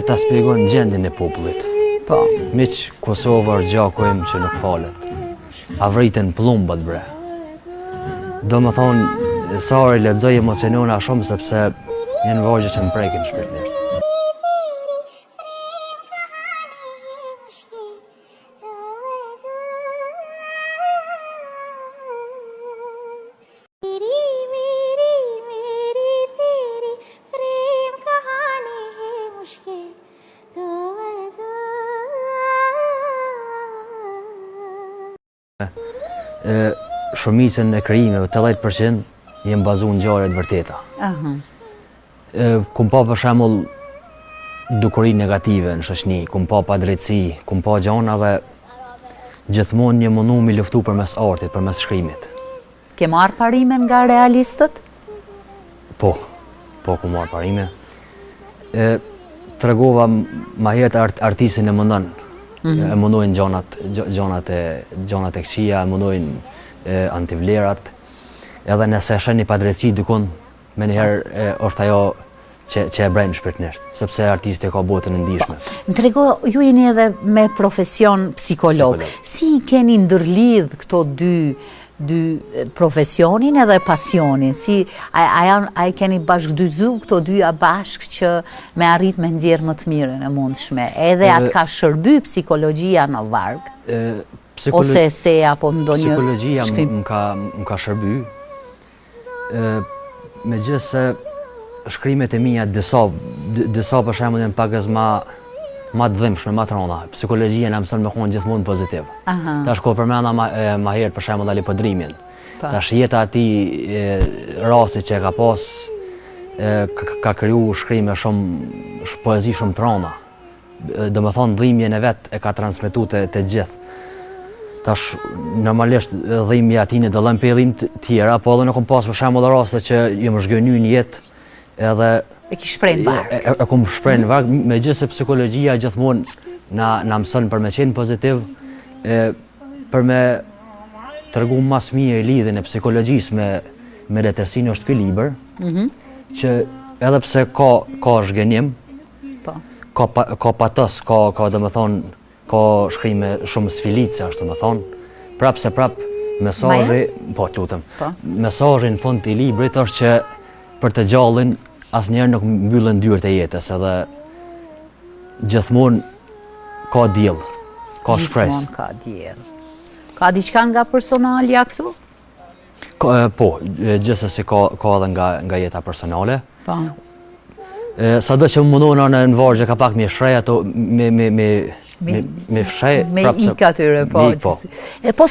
ta shpjegojnë gjendjen e popullit. Po. Miq Kosovër gjaku im që nuk falet. A vritën plumbët bre. Do më thonë, Sari lexoj emocionona shumë sepse janë vargje që më prekin shpirtërisht. Shumicën e krijimeve, 80% jenë bazuar në ngjarje të vërteta. Kum pa për shembull dukuri negative në shoqëni, kum pa padrejtësi, kum pa gjona dhe gjithmonë një mundu mi luftu përmes artit, përmes shkrimit. Ke marrë parime nga realistët? Po ku marrë parime. Tregova ma herët artistin e mundon. E mundojnë gjonat e këqija, e mundojnë antivlerat, edhe nëse sheni padrejtësi dikun, me njëherë është ajo që e brejnë shpirtërisht, sepse artisti ka botën e ndihshme. Më trego, ju jeni edhe me profesion psikolog. Si keni ndërlidh këto dy profesionin edhe pasionin? Si a keni bashkëdyzu këto dyja bashkë që me arrit me nxjerrë më të mirën e mundshme? Edhe atë ka shërby psikologjia në varg? Ose se apo ndonjë psikologjia më ka shërby. Megjithëse shkrimet e mia disa për shembull janë pak ma të dhimbshme, ma të rënda. Psikologjia na mëson me qenë gjithmonë pozitiv. Tash ko përmenda ma herët për shembull Alipodrimin. Tash jeta e atij rasti që ka pas ka kriju shkrime shumë poezi shumë të rënda. Domethënë dhimbjen e vet e ka transmetuar te gjithë. Tash normalisht dhimbja e atij dallon pe dhimbje të tjera, po edhe ne kam pas për shembull raste që jam zhgënyer në jetë edhe e ki shpreh në varg. E kom shpreh në varg, megjithëse psikologjia gjithmonë na mëson për me qenë pozitiv, për me tregu mas mirë lidhjen e psikologjisë me letërsinë është ky libër, që edhe pse ka zhgënim, ka patos, ka domethënë ka shkrime shumë sfilitse, ashtu më thonë, prap mesazhi, po lutem. Mesazhi në fund të librit është që për të gjallin asnjëherë nuk mbyllen dyert e jetës, edhe gjithmonë ka diell, ka shpresë. Gjithmonë ka diell. Ka diçka nga personalja këtu? Po, gjithsesi ka edhe nga jeta personale. Po. Sado që më mundona në vargje ka pak me shrej ato me fshej. Me ik atyre, po. E po